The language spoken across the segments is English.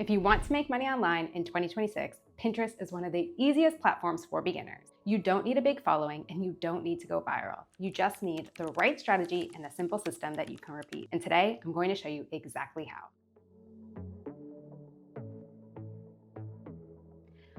If you want to make money online in 2026, Pinterest is one of the easiest platforms for beginners. You don't need a big following and you don't need to go viral. You just need the right strategy and a simple system that you can repeat. And today, I'm going to show you exactly how.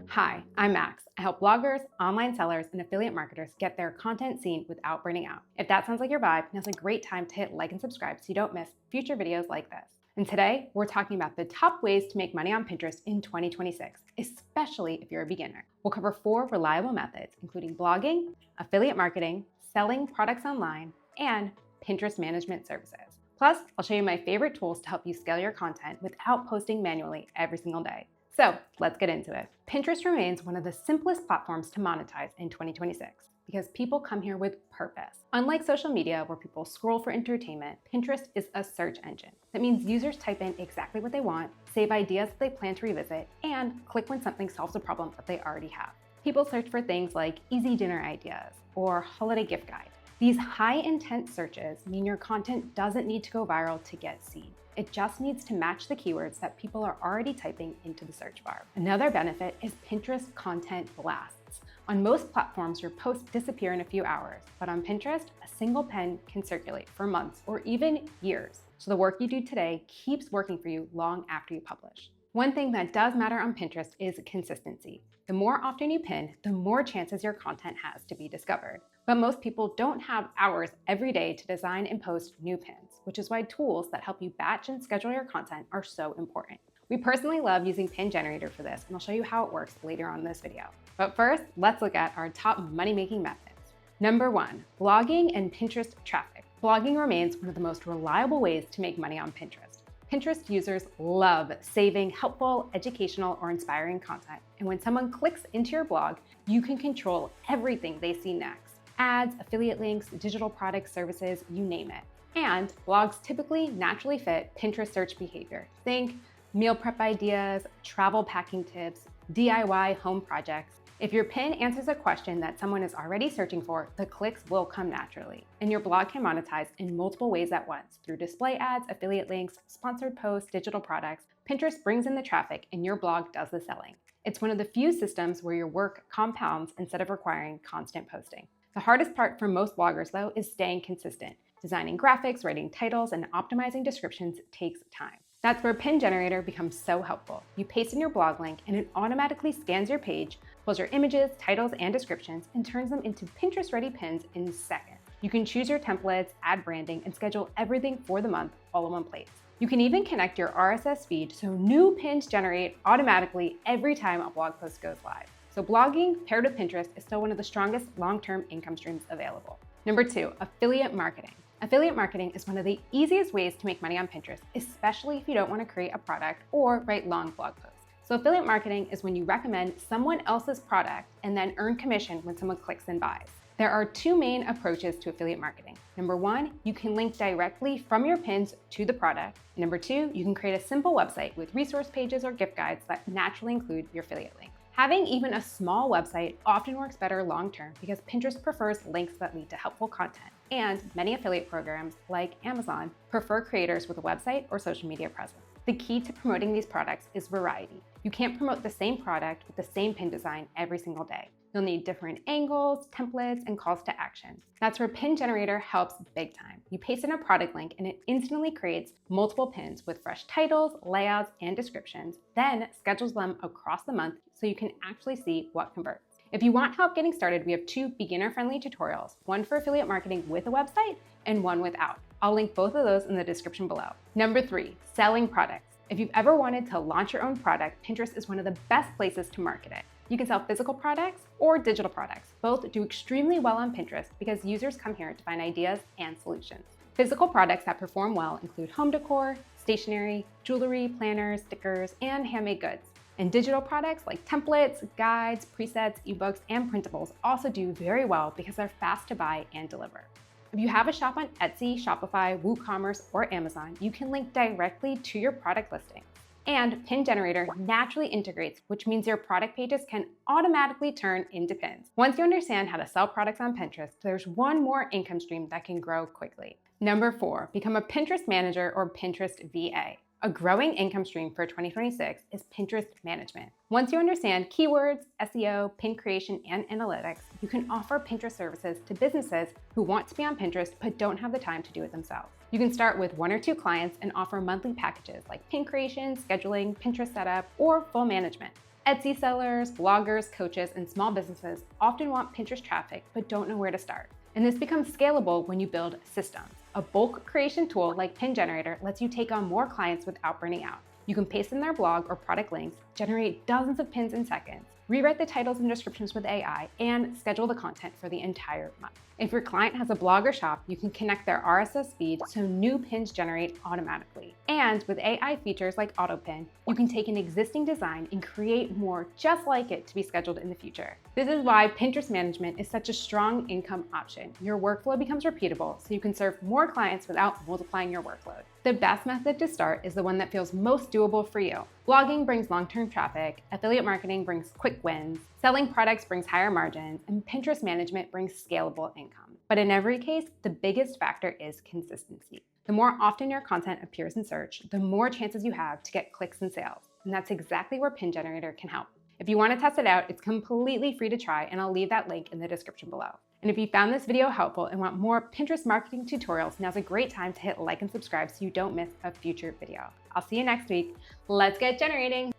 Hi, I'm Max. I help bloggers, online sellers, and affiliate marketers get their content seen without burning out. If that sounds like your vibe, now's a great time to hit like and subscribe so you don't miss future videos like this. And today, we're talking about the top ways to make money on Pinterest in 2026, especially if you're a beginner. We'll cover 4 reliable methods, including blogging, affiliate marketing, selling products online, and Pinterest management services. Plus, I'll show you my favorite tools to help you scale your content without posting manually every single day. So let's get into it. Pinterest remains one of the simplest platforms to monetize in 2026 because people come here with purpose. Unlike social media where people scroll for entertainment, Pinterest is a search engine. That means users type in exactly what they want, save ideas that they plan to revisit, and click when something solves a problem that they already have. People search for things like easy dinner ideas or holiday gift guide. These high-intent searches mean your content doesn't need to go viral to get seen. It just needs to match the keywords that people are already typing into the search bar. Another benefit is Pinterest content blasts. On most platforms, your posts disappear in a few hours, but on Pinterest, a single pin can circulate for months or even years. So the work you do today keeps working for you long after you publish. One thing that does matter on Pinterest is consistency. The more often you pin, the more chances your content has to be discovered. But most people don't have hours every day to design and post new pins, which is why tools that help you batch and schedule your content are so important. We personally love using Pin Generator for this, and I'll show you how it works later on in this video. But first, let's look at our top money-making methods. Number 1, blogging and Pinterest traffic. Blogging remains one of the most reliable ways to make money on Pinterest. Pinterest users love saving helpful, educational, or inspiring content. And when someone clicks into your blog, you can control everything they see next. Ads, affiliate links, digital products, services, you name it. And blogs typically naturally fit Pinterest search behavior. Think meal prep ideas, travel packing tips, DIY home projects. If your pin answers a question that someone is already searching for, the clicks will come naturally. And your blog can monetize in multiple ways at once through display ads, affiliate links, sponsored posts, digital products. Pinterest brings in the traffic and your blog does the selling. It's one of the few systems where your work compounds instead of requiring constant posting. The hardest part for most bloggers, though, is staying consistent. Designing graphics, writing titles, and optimizing descriptions takes time. That's where Pin Generator becomes so helpful. You paste in your blog link and it automatically scans your page, pulls your images, titles, and descriptions, and turns them into Pinterest-ready pins in seconds. You can choose your templates, add branding, and schedule everything for the month all in one place. You can even connect your RSS feed so new pins generate automatically every time a blog post goes live. So blogging paired with Pinterest is still one of the strongest long-term income streams available. Number 2, affiliate marketing. Affiliate marketing is one of the easiest ways to make money on Pinterest, especially if you don't want to create a product or write long blog posts. So affiliate marketing is when you recommend someone else's product and then earn commission when someone clicks and buys. There are 2 main approaches to affiliate marketing. Number 1, you can link directly from your pins to the product. And number 2, you can create a simple website with resource pages or gift guides that naturally include your affiliate link. Having even a small website often works better long-term because Pinterest prefers links that lead to helpful content. And many affiliate programs, like Amazon, prefer creators with a website or social media presence. The key to promoting these products is variety. You can't promote the same product with the same pin design every single day. You'll need different angles, templates, and calls to action. That's where Pin Generator helps big time. You paste in a product link and it instantly creates multiple pins with fresh titles, layouts, and descriptions, then schedules them across the month so you can actually see what converts. If you want help getting started, we have 2 beginner-friendly tutorials, one for affiliate marketing with a website and one without. I'll link both of those in the description below. Number 3, selling products. If you've ever wanted to launch your own product, Pinterest is one of the best places to market it. You can sell physical products or digital products. Both do extremely well on Pinterest because users come here to find ideas and solutions. Physical products that perform well include home decor, stationery, jewelry, planners, stickers, and handmade goods. And digital products like templates, guides, presets, ebooks, and printables also do very well because they're fast to buy and deliver. If you have a shop on Etsy, Shopify, WooCommerce, or Amazon, you can link directly to your product listing. And Pin Generator naturally integrates, which means your product pages can automatically turn into pins. Once you understand how to sell products on Pinterest, there's one more income stream that can grow quickly. Number 4, become a Pinterest manager or Pinterest VA. A growing income stream for 2026 is Pinterest management. Once you understand keywords, SEO, pin creation, and analytics, you can offer Pinterest services to businesses who want to be on Pinterest but don't have the time to do it themselves. You can start with 1 or 2 clients and offer monthly packages like pin creation, scheduling, Pinterest setup, or full management. Etsy sellers, bloggers, coaches, and small businesses often want Pinterest traffic but don't know where to start. And this becomes scalable when you build systems. A bulk creation tool like Pin Generator lets you take on more clients without burning out. You can paste in their blog or product links, generate dozens of pins in seconds, rewrite the titles and descriptions with AI, and schedule the content for the entire month. If your client has a blog or shop, you can connect their RSS feed so new pins generate automatically. And with AI features like AutoPin, you can take an existing design and create more just like it to be scheduled in the future. This is why Pinterest management is such a strong income option. Your workflow becomes repeatable so you can serve more clients without multiplying your workload. The best method to start is the one that feels most doable for you. Blogging brings long-term traffic, affiliate marketing brings quick wins, selling products brings higher margins, and Pinterest management brings scalable income. But in every case, the biggest factor is consistency. The more often your content appears in search, the more chances you have to get clicks and sales. And that's exactly where Pin Generator can help. If you want to test it out, it's completely free to try, and I'll leave that link in the description below. And if you found this video helpful and want more Pinterest marketing tutorials, now's a great time to hit like and subscribe so you don't miss a future video. I'll see you next week. Let's get generating.